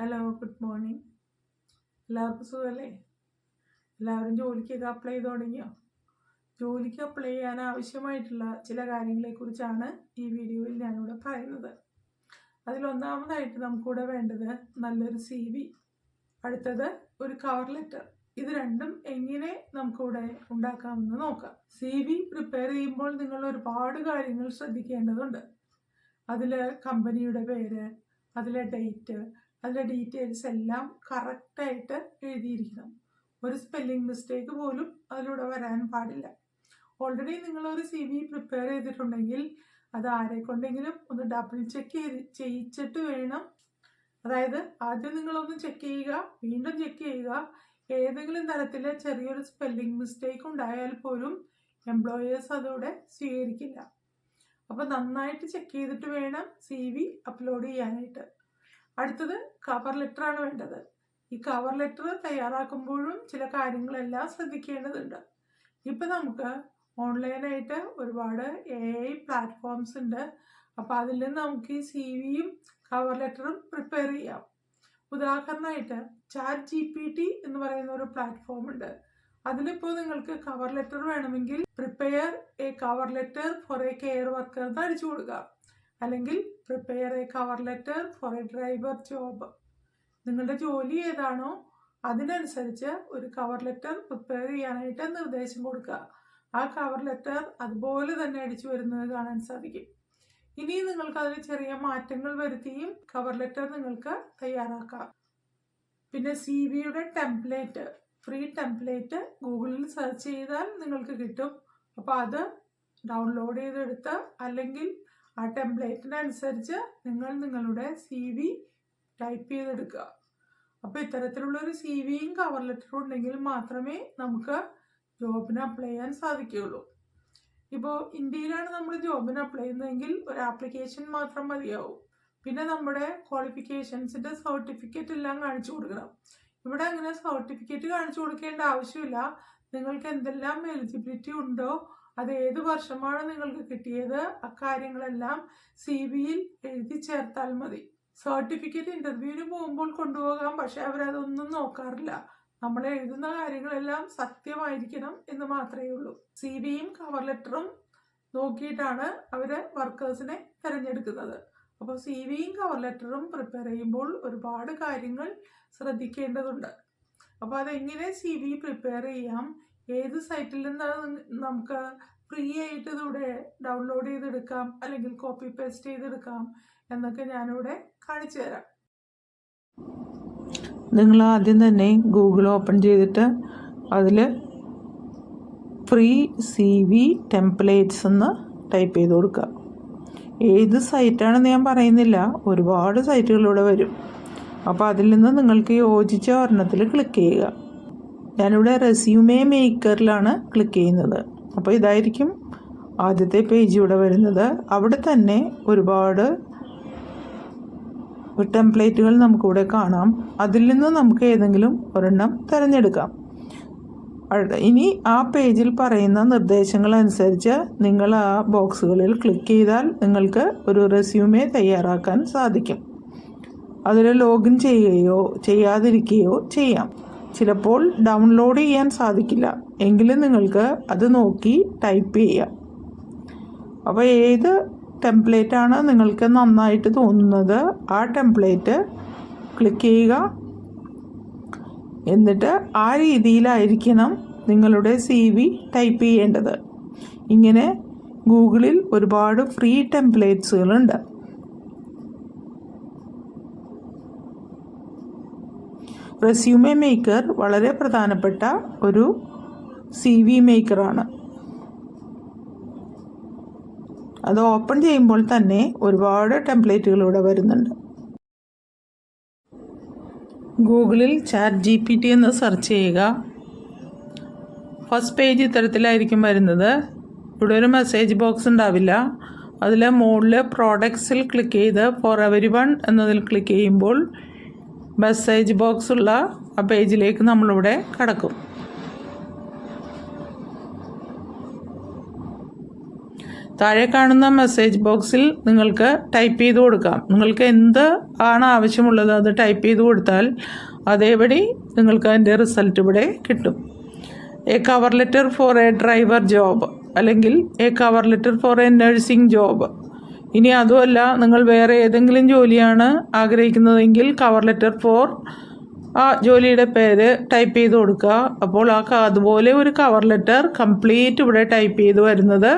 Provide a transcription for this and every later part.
Hello, good morning. എല്ലാവർക്കും സുഖമല്ലേ? എല്ലാവരും ജോലിക്കൊക്കെ അപ്ലൈ ചെയ്ത് തുടങ്ങിയോ? ജോലിക്ക് അപ്ലൈ ചെയ്യാൻ ആവശ്യമായിട്ടുള്ള ചില കാര്യങ്ങളെക്കുറിച്ചാണ് ഈ വീഡിയോയിൽ ഞാനിവിടെ പറയുന്നത്. അതിലൊന്നാമതായിട്ട് നമുക്കിവിടെ വേണ്ടത് നല്ലൊരു CV, അടുത്തത് ഒരു കവർ ലെറ്റർ. ഇത് രണ്ടും എങ്ങനെ നമുക്കിവിടെ ഉണ്ടാക്കാമെന്ന് നോക്കാം. CV പ്രിപ്പയർ ചെയ്യുമ്പോൾ നിങ്ങൾ ഒരുപാട് കാര്യങ്ങൾ ശ്രദ്ധിക്കേണ്ടതുണ്ട്. അതിൽ കമ്പനിയുടെ പേര്, അതിലെ ഡേറ്റ്, അതിലെ ഡീറ്റെയിൽസ് എല്ലാം കറക്റ്റായിട്ട് എഴുതിയിരിക്കണം. ഒരു സ്പെല്ലിംഗ് മിസ്റ്റേക്ക് പോലും അതിലൂടെ വരാൻ പാടില്ല. ഓൾറെഡി നിങ്ങളൊരു CV പ്രിപ്പയർ ചെയ്തിട്ടുണ്ടെങ്കിൽ അത് ആരെ കൊണ്ടെങ്കിലും ഒന്ന് ഡബിൾ ചെക്ക് ചെയ്യിച്ചിട്ട് വേണം. അതായത് ആദ്യം നിങ്ങളൊന്ന് ചെക്ക് ചെയ്യുക, വീണ്ടും ചെക്ക് ചെയ്യുക. ഏതെങ്കിലും തരത്തിൽ ചെറിയൊരു സ്പെല്ലിംഗ് മിസ്റ്റേക്ക് ഉണ്ടായാൽ പോലും എംപ്ലോയേഴ്സ് അതോടെ സ്വീകരിക്കില്ല. അപ്പോൾ നന്നായിട്ട് ചെക്ക് ചെയ്തിട്ട് വേണം CV അപ്ലോഡ് ചെയ്യാനായിട്ട്. അടുത്തത് കവർ ലെറ്റർ ആണ് വേണ്ടത്. ഈ കവർ ലെറ്റർ തയ്യാറാക്കുമ്പോഴും ചില കാര്യങ്ങളെല്ലാം ശ്രദ്ധിക്കേണ്ടതുണ്ട്. ഇപ്പം നമുക്ക് ഓൺലൈനായിട്ട് ഒരുപാട് AI പ്ലാറ്റ്ഫോംസ് ഉണ്ട്. അപ്പോൾ അതിൽ നമുക്ക് ഈ CVയും കവർ ലെറ്ററും പ്രിപ്പയർ ചെയ്യാം. ഉദാഹരണമായിട്ട് ChatGPT എന്ന് പറയുന്ന ഒരു പ്ലാറ്റ്ഫോം ഉണ്ട്. അതിലിപ്പോൾ നിങ്ങൾക്ക് കവർ ലെറ്റർ വേണമെങ്കിൽ prepare A cover letter for A care worker എന്ന് അടിച്ചു കൊടുക്കാം. അല്ലെങ്കിൽ prepare A cover letter for a driver job. നിങ്ങളുടെ ജോലി ഏതാണോ അതിനനുസരിച്ച് ഒരു കവർ ലെറ്റർ പ്രിപ്പയർ ചെയ്യാനായിട്ട് നിർദ്ദേശം കൊടുക്കുക. ആ കവർ ലെറ്റർ അതുപോലെ തന്നെ അടിച്ചു വരുന്നത് കാണാൻ സാധിക്കും. ഇനി നിങ്ങൾക്ക് അതിൽ ചെറിയ മാറ്റങ്ങൾ വരുത്തിയും കവർ ലെറ്റർ നിങ്ങൾക്ക് തയ്യാറാക്കാം. പിന്നെ CVയുടെ ടെംപ്ലേറ്റ്, ഫ്രീ ടെംപ്ലേറ്റ് ഗൂഗിളിൽ സെർച്ച് ചെയ്താൽ നിങ്ങൾക്ക് കിട്ടും. അപ്പോൾ അത് ഡൗൺലോഡ് ചെയ്തെടുത്ത് അല്ലെങ്കിൽ ആ ടെംപ്ലേറ്റിനനുസരിച്ച് നിങ്ങൾ നിങ്ങളുടെ CV ടൈപ്പ് ചെയ്തെടുക്കുക. അപ്പോൾ ഇത്തരത്തിലുള്ളൊരു CVയും കവർ ലെറ്ററും ഉണ്ടെങ്കിൽ മാത്രമേ നമുക്ക് ജോബിന് അപ്ലൈ ചെയ്യാൻ സാധിക്കുകയുള്ളൂ. ഇപ്പോൾ ഇന്ത്യയിലാണ് നമ്മൾ ജോബിന് അപ്ലൈ ചെയ്യുന്നതെങ്കിൽ ഒരു ആപ്ലിക്കേഷൻ മാത്രം മതിയാവും. പിന്നെ നമ്മുടെ ക്വാളിഫിക്കേഷൻസിൻ്റെ സർട്ടിഫിക്കറ്റ് എല്ലാം കാണിച്ചു കൊടുക്കണം. ഇവിടെ അങ്ങനെ സർട്ടിഫിക്കറ്റ് കാണിച്ചു കൊടുക്കേണ്ട ആവശ്യമില്ല. നിങ്ങൾക്ക് എന്തെല്ലാം എലിജിബിലിറ്റി ഉണ്ടോ, അത് ഏത് വർഷമാണ് നിങ്ങൾക്ക് കിട്ടിയത്, അക്കാര്യങ്ങളെല്ലാം CVയിൽ എഴുതി ചേർത്താൽ മതി. സർട്ടിഫിക്കറ്റ് ഇൻ്റർവ്യൂവിന് പോകുമ്പോൾ കൊണ്ടുപോകാം, പക്ഷെ അവരതൊന്നും നോക്കാറില്ല. നമ്മൾ എഴുതുന്ന കാര്യങ്ങളെല്ലാം സത്യമായിരിക്കണം എന്ന് മാത്രമേ ഉള്ളൂ. CVയും കവർ ലെറ്ററും നോക്കിയിട്ടാണ് അവർ വർക്കേഴ്സിനെ തിരഞ്ഞെടുക്കുന്നത്. അപ്പോൾ CVയും കവർ ലെറ്ററും പ്രിപ്പയർ ചെയ്യുമ്പോൾ ഒരുപാട് കാര്യങ്ങൾ ശ്രദ്ധിക്കേണ്ടതുണ്ട്. അപ്പോൾ അതെങ്ങനെ CV പ്രിപ്പയർ ചെയ്യാം, ഏത് സൈറ്റിൽ നിന്നാണ് നമുക്ക് ഫ്രീ ആയിട്ട് ഇതിവിടെ ഡൗൺലോഡ് ചെയ്തെടുക്കാം അല്ലെങ്കിൽ കോപ്പി പേസ്റ്റ് ചെയ്തെടുക്കാം എന്നൊക്കെ ഞാനിവിടെ കാണിച്ചു തരാം. നിങ്ങൾ ആദ്യം തന്നെ ഗൂഗിൾ ഓപ്പൺ ചെയ്തിട്ട് അതിൽ ഫ്രീ CV ടെംപ്ലേറ്റ്സ് എന്ന് ടൈപ്പ് ചെയ്ത് കൊടുക്കുക. ഏത് സൈറ്റാണെന്ന് ഞാൻ പറയുന്നില്ല, ഒരുപാട് സൈറ്റുകളിലൂടെ വരും. അപ്പോൾ അതിൽ നിന്ന് നിങ്ങൾക്ക് യോജിച്ച ഒരെണ്ണത്തിൽ ക്ലിക്ക് ചെയ്യുക. ഞാനിവിടെ റെസ്യൂമേ മേക്കറിലാണ് ക്ലിക്ക് ചെയ്യുന്നത്. അപ്പോൾ ഇതായിരിക്കും ആദ്യത്തെ പേജ് ഇവിടെ വരുന്നത്. അവിടെ തന്നെ ഒരുപാട് ടെംപ്ലേറ്റുകൾ നമുക്കിവിടെ കാണാം. അതിൽ നിന്ന് നമുക്ക് ഏതെങ്കിലും ഒരെണ്ണം തിരഞ്ഞെടുക്കാം. ഇനി ആ പേജിൽ പറയുന്ന നിർദ്ദേശങ്ങൾ അനുസരിച്ച് നിങ്ങൾ ആ ബോക്സുകളിൽ ക്ലിക്ക് ചെയ്താൽ നിങ്ങൾക്ക് ഒരു റെസ്യൂമേ തയ്യാറാക്കാൻ സാധിക്കും. അതിൽ ലോഗിൻ ചെയ്യുകയോ ചെയ്യാതിരിക്കുകയോ ചെയ്യാം. ചിലപ്പോൾ ഡൗൺലോഡ് ചെയ്യാൻ സാധിക്കില്ല, എങ്കിലും നിങ്ങൾക്ക് അത് നോക്കി ടൈപ്പ് ചെയ്യാം. അപ്പോൾ ഏത് ടെംപ്ലേറ്റാണ് നിങ്ങൾക്ക് നന്നായിട്ട് തോന്നുന്നത് ആ ടെംപ്ലേറ്റ് ക്ലിക്ക് ചെയ്യുക. എന്നിട്ട് ആ രീതിയിലായിരിക്കണം നിങ്ങളുടെ CV ടൈപ്പ് ചെയ്യേണ്ടത്. ഇങ്ങനെ ഗൂഗിളിൽ ഒരുപാട് ഫ്രീ ടെംപ്ലേറ്റ്സുകളുണ്ട്. റെസ്യൂമേ മേക്കർ വളരെ പ്രധാനപ്പെട്ട ഒരു CV മേക്കറാണ്. അത് ഓപ്പൺ ചെയ്യുമ്പോൾ തന്നെ ഒരുപാട് ടെംപ്ലേറ്റുകൾ ഇവിടെ വരുന്നുണ്ട്. ഗൂഗിളിൽ ChatGPT എന്ന് സെർച്ച് ചെയ്യുക. ഫസ്റ്റ് പേജ് ഇത്തരത്തിലായിരിക്കും വരുന്നത്. ഇവിടെ ഒരു മെസ്സേജ് ബോക്സ് ഉണ്ടാവില്ല. അതിൽ മുകളിൽ പ്രോഡക്ട്സിൽ ക്ലിക്ക് ചെയ്ത് ഫോർ എവരിവൺ എന്നതിൽ ക്ലിക്ക് ചെയ്യുമ്പോൾ മെസ്സേജ് ബോക്സ് ഉള്ള ആ പേജിലേക്ക് നമ്മളിവിടെ കടക്കും. താഴെ കാണുന്ന മെസ്സേജ് ബോക്സിൽ നിങ്ങൾക്ക് ടൈപ്പ് ചെയ്ത് കൊടുക്കാം. നിങ്ങൾക്ക് എന്ത് ആണ് ആവശ്യമുള്ളത് അത് ടൈപ്പ് ചെയ്ത് കൊടുത്താൽ അതേപടി നിങ്ങൾക്ക് അതിൻ്റെ റിസൾട്ട് ഇവിടെ കിട്ടും. A cover letter for a driver job, അല്ലെങ്കിൽ a cover letter for a nursing job. ഇനി അതുമല്ല, നിങ്ങൾ വേറെ ഏതെങ്കിലും ജോലിയാണ് ആഗ്രഹിക്കുന്നതെങ്കിൽ കവർ ലെറ്റർ ഫോർ ആ ജോലിയുടെ പേര് ടൈപ്പ് ചെയ്ത് കൊടുക്കുക. അപ്പോൾ അതുപോലെ ഒരു കവർ ലെറ്റർ കംപ്ലീറ്റ് ഇവിടെ ടൈപ്പ് ചെയ്ത് വരുന്നത്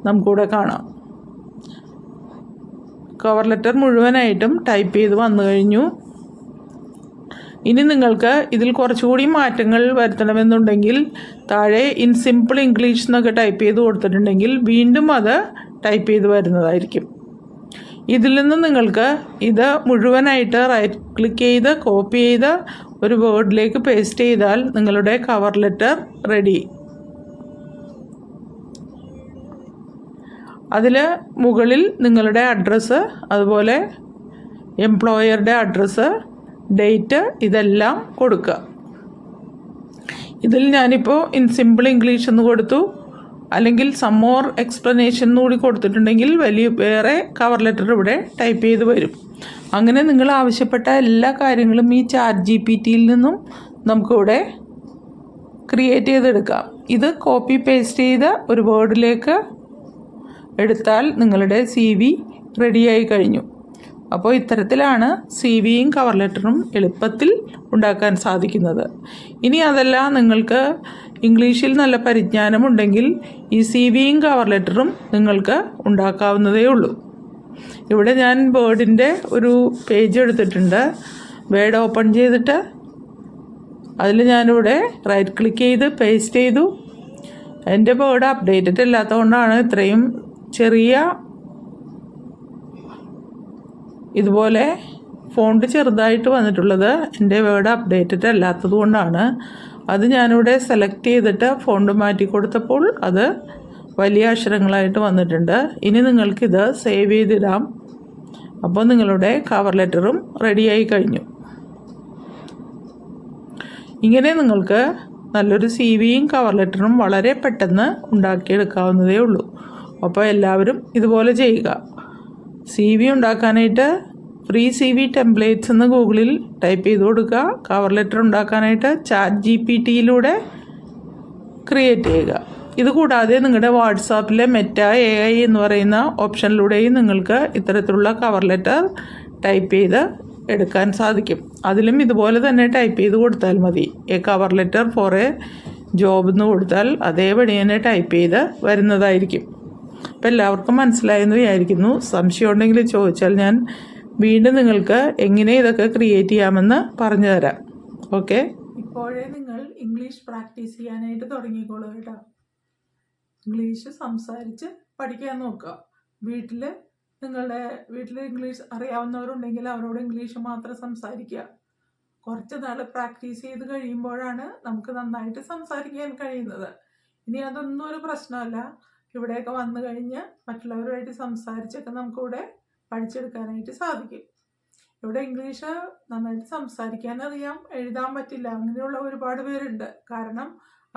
നമുക്കിവിടെ കാണാം. കവർ ലെറ്റർ മുഴുവനായിട്ടും ടൈപ്പ് ചെയ്ത് വന്നു കഴിഞ്ഞു. ഇനി നിങ്ങൾക്ക് ഇതിൽ കുറച്ചുകൂടി മാറ്റങ്ങൾ വരുത്തണമെന്നുണ്ടെങ്കിൽ താഴെ ഇൻ സിമ്പിൾ ഇംഗ്ലീഷ് എന്നൊക്കെ ടൈപ്പ് ചെയ്ത് കൊടുത്തിട്ടുണ്ടെങ്കിൽ വീണ്ടും അത് ടൈപ്പ് ചെയ്ത് വരുന്നതായിരിക്കും. ഇതിൽ നിന്ന് നിങ്ങൾക്ക് ഇത് മുഴുവനായിട്ട് റൈറ്റ് ക്ലിക്ക് ചെയ്ത് കോപ്പി ചെയ്ത് ഒരു വേർഡിലേക്ക് പേസ്റ്റ് ചെയ്താൽ നിങ്ങളുടെ കവർ ലെറ്റർ റെഡി. അതിൽ മുകളിൽ നിങ്ങളുടെ അഡ്രസ്സ്, അതുപോലെ എംപ്ലോയറുടെ അഡ്രസ്സ്, ഡേറ്റ് ഇതെല്ലാം കൊടുക്കുക. ഇതിൽ ഞാനിപ്പോൾ ഇൻ സിമ്പിൾ ഇംഗ്ലീഷ് എന്ന് കൊടുത്തു, അല്ലെങ്കിൽ സം മോർ എക്സ്പ്ലനേഷൻ കൂടി കൊടുത്തിട്ടുണ്ടെങ്കിൽ വേറെ കവർ ലെറ്റർ ഇവിടെ ടൈപ്പ് ചെയ്ത് വരും. അങ്ങനെ നിങ്ങൾ ആവശ്യപ്പെട്ട എല്ലാ കാര്യങ്ങളും ഈ ChatGPTയിൽ നിന്നും നമുക്കിവിടെ ക്രിയേറ്റ് ചെയ്തെടുക്കാം. ഇത് കോപ്പി പേസ്റ്റ് ചെയ്ത് ഒരു വേർഡിലേക്ക് എടുത്താൽ നിങ്ങളുടെ CV റെഡിയായി കഴിഞ്ഞു. അപ്പോൾ ഇത്തരത്തിലാണ് CVയും കവർ ലെറ്ററും എളുപ്പത്തിൽ ഉണ്ടാക്കാൻ സാധിക്കുന്നത്. ഇനി അതല്ല, നിങ്ങൾക്ക് ഇംഗ്ലീഷിൽ നല്ല പരിജ്ഞാനമുണ്ടെങ്കിൽ ഈ CVയും കവർ ലെറ്ററും നിങ്ങൾക്ക് ഉണ്ടാക്കാവുന്നതേ ഉള്ളൂ. ഇവിടെ ഞാൻ വേർഡിൻ്റെ ഒരു പേജ് എടുത്തിട്ടുണ്ട്. വേർഡ് ഓപ്പൺ ചെയ്തിട്ട് അതിൽ ഞാനിവിടെ റൈറ്റ് ക്ലിക്ക് ചെയ്ത് പേസ്റ്റ് ചെയ്തു. എൻ്റെ വേർഡ് അപ്ഡേറ്റഡ് അല്ലാത്തതുകൊണ്ടാണ് ഇത്രയും ചെറിയ ഇതുപോലെ ഫോണ്ട് ചെറുതായിട്ട് വന്നിട്ടുള്ളത്. എൻ്റെ വേർഡ് അപ്ഡേറ്റഡ് അല്ലാത്തത് കൊണ്ടാണ്. അത് ഞാനിവിടെ സെലക്ട് ചെയ്തിട്ട് ഫോണ്ട് മാറ്റി കൊടുത്തപ്പോൾ അത് വലിയ അക്ഷരങ്ങളായിട്ട് വന്നിട്ടുണ്ട്. ഇനി നിങ്ങൾക്കിത് സേവ് ചെയ്തിടാം. അപ്പോൾ നിങ്ങളുടെ കവർ ലെറ്ററും റെഡിയായി കഴിഞ്ഞു. ഇങ്ങനെ നിങ്ങൾക്ക് നല്ലൊരു CVയും കവർ ലെറ്ററും വളരെ പെട്ടെന്ന് ഉണ്ടാക്കിയെടുക്കാവുന്നതേ ഉള്ളൂ. അപ്പോൾ എല്ലാവരും ഇതുപോലെ ചെയ്യുക. CV ഉണ്ടാക്കാനായിട്ട് ഫ്രീ CV ടെംപ്ലേറ്റ്സ് എന്ന് ഗൂഗിളിൽ ടൈപ്പ് ചെയ്ത് കൊടുക്കുക. കവർ ലെറ്റർ ഉണ്ടാക്കാനായിട്ട് ChatGPTയിലൂടെ ക്രിയേറ്റ് ചെയ്യുക. ഇതുകൂടാതെ നിങ്ങളുടെ വാട്സാപ്പിലെ മെറ്റ AI എന്ന് പറയുന്ന ഓപ്ഷനിലൂടെയും നിങ്ങൾക്ക് ഇത്തരത്തിലുള്ള കവർ ലെറ്റർ ടൈപ്പ് ചെയ്ത് എടുക്കാൻ സാധിക്കും. അതിലും ഇതുപോലെ തന്നെ ടൈപ്പ് ചെയ്ത് കൊടുത്താൽ മതി. A cover letter for A job എന്ന് കൊടുത്താൽ അതേപടി തന്നെ ടൈപ്പ് ചെയ്ത് വരുന്നതായിരിക്കും. അപ്പോൾ എല്ലാവർക്കും മനസ്സിലായെന്ന് വിചാരിക്കുന്നു. സംശയം ഉണ്ടെങ്കിൽ ചോദിച്ചാൽ ഞാൻ വീണ്ടും നിങ്ങൾക്ക് എങ്ങനെ ഇതൊക്കെ ക്രിയേറ്റ് ചെയ്യാമെന്ന് പറഞ്ഞു തരാം. ഓക്കെ, ഇപ്പോഴേ നിങ്ങൾ ഇംഗ്ലീഷ് പ്രാക്ടീസ് ചെയ്യാനായിട്ട് തുടങ്ങിക്കോളൂ കേട്ടോ. ഇംഗ്ലീഷ് സംസാരിച്ച് പഠിക്കാൻ നോക്കുക. നിങ്ങളുടെ വീട്ടിൽ ഇംഗ്ലീഷ് അറിയാവുന്നവരുണ്ടെങ്കിൽ അവരോട് ഇംഗ്ലീഷ് മാത്രം സംസാരിക്കുക. കുറച്ച് നാൾ പ്രാക്ടീസ് ചെയ്ത് കഴിയുമ്പോഴാണ് നമുക്ക് നന്നായിട്ട് സംസാരിക്കാൻ കഴിയുന്നത്. ഇനി അതൊന്നും ഒരു പ്രശ്നമല്ല. ഇവിടെയൊക്കെ വന്നു കഴിഞ്ഞ് മറ്റുള്ളവരുമായിട്ട് സംസാരിച്ചൊക്കെ നമുക്കിവിടെ പഠിച്ചെടുക്കാനായിട്ട് സാധിക്കും. ഇവിടെ ഇംഗ്ലീഷ് നന്നായിട്ട് സംസാരിക്കാൻ അറിയാം, എഴുതാൻ പറ്റില്ല, അങ്ങനെയുള്ള ഒരുപാട് പേരുണ്ട്. കാരണം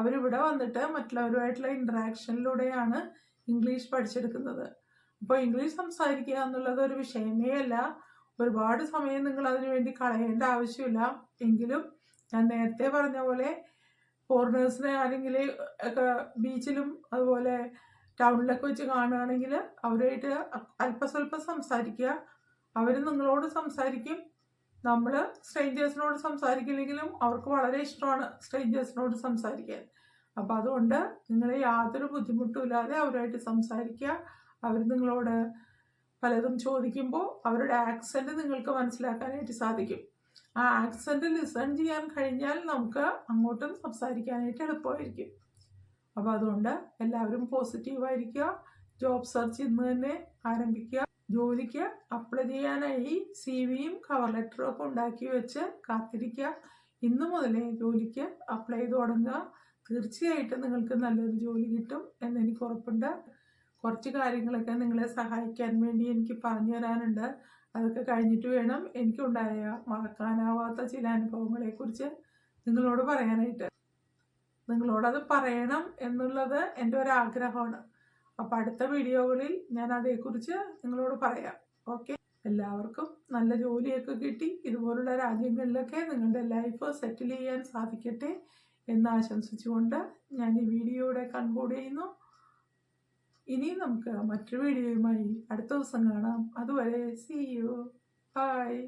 അവരിവിടെ വന്നിട്ട് മറ്റുള്ളവരുമായിട്ടുള്ള ഇൻട്രാക്ഷനിലൂടെയാണ് ഇംഗ്ലീഷ് പഠിച്ചെടുക്കുന്നത്. അപ്പോൾ ഇംഗ്ലീഷ് സംസാരിക്കുക എന്നുള്ളത് ഒരു വിഷയമേ അല്ല. ഒരുപാട് സമയം നിങ്ങൾ അതിനു വേണ്ടി കളയേണ്ട ആവശ്യമില്ല. എങ്കിലും ഞാൻ നേരത്തെ പറഞ്ഞ പോലെ ഫോറിനേഴ്സിനെ ആരെങ്കിൽ ഒക്കെ ബീച്ചിലും അതുപോലെ ടൗണിലൊക്കെ വെച്ച് കാണുകയാണെങ്കിൽ അവരുമായിട്ട് അല്പസ്വല്പം സംസാരിക്കുക. അവർ നിങ്ങളോട് സംസാരിക്കും. നമ്മൾ സ്ട്രേഞ്ചേഴ്സിനോട് സംസാരിക്കില്ലെങ്കിലും അവർക്ക് വളരെ ഇഷ്ടമാണ് സ്ട്രേഞ്ചേഴ്സിനോട് സംസാരിക്കാൻ. അപ്പോൾ അതുകൊണ്ട് നിങ്ങൾ യാതൊരു ബുദ്ധിമുട്ടുമില്ലാതെ അവരുമായിട്ട് സംസാരിക്കുക. അവർ നിങ്ങളോട് പലതും ചോദിക്കുമ്പോൾ അവരുടെ ആക്സെൻറ്റ് നിങ്ങൾക്ക് മനസ്സിലാക്കാനായിട്ട് സാധിക്കും. ആ ആക്സെൻറ്റ് ലിസൺ ചെയ്യാൻ കഴിഞ്ഞാൽ നമുക്ക് അങ്ങോട്ടും സംസാരിക്കാനായിട്ട് എളുപ്പമായിരിക്കും. അപ്പോൾ അതുകൊണ്ട് എല്ലാവരും പോസിറ്റീവായിരിക്കുക. ജോബ് സെർച്ച് ഇന്ന് തന്നെ ആരംഭിക്കുക. ജോലിക്ക് അപ്ലൈ ചെയ്യാനായി CVയും കവർ ലെറ്ററും ഒക്കെ ഉണ്ടാക്കി വെച്ച് കാത്തിരിക്കുക. ഇന്ന് മുതലേ ജോലിക്ക് അപ്ലൈ ചെയ്ത് തുടങ്ങുക. തീർച്ചയായിട്ടും നിങ്ങൾക്ക് നല്ലൊരു ജോലി കിട്ടും എന്നെനിക്ക് ഉറപ്പുണ്ട്. കുറച്ച് കാര്യങ്ങളൊക്കെ നിങ്ങളെ സഹായിക്കാൻ വേണ്ടി എനിക്ക് പറഞ്ഞു തരാനുണ്ട്. അതൊക്കെ കഴിഞ്ഞിട്ട് വേണം എനിക്കുണ്ടായ മറക്കാനാവാത്ത ചില അനുഭവങ്ങളെക്കുറിച്ച് നിങ്ങളോട് പറയാനായിട്ട്. നിങ്ങളോടത് പറയണം എന്നുള്ളത് എൻ്റെ ഒരാഗ്രഹമാണ്. അപ്പോൾ അടുത്ത വീഡിയോകളിൽ ഞാൻ അതേക്കുറിച്ച് നിങ്ങളോട് പറയാം. ഓക്കെ, എല്ലാവർക്കും നല്ല ജോലിയൊക്കെ കിട്ടി ഇതുപോലുള്ള രാജ്യങ്ങളിലൊക്കെ നിങ്ങളുടെ ലൈഫ് സെറ്റിൽ ചെയ്യാൻ സാധിക്കട്ടെ എന്ന് ആശംസിച്ചുകൊണ്ട് ഞാൻ ഈ വീഡിയോയുടെ കൺക്ലൂഡ് ചെയ്യുന്നു. ഇനി നമുക്ക് മറ്റൊരു വീഡിയോയുമായി അടുത്ത ദിവസം കാണാം. അതുവരെ see you. Bye.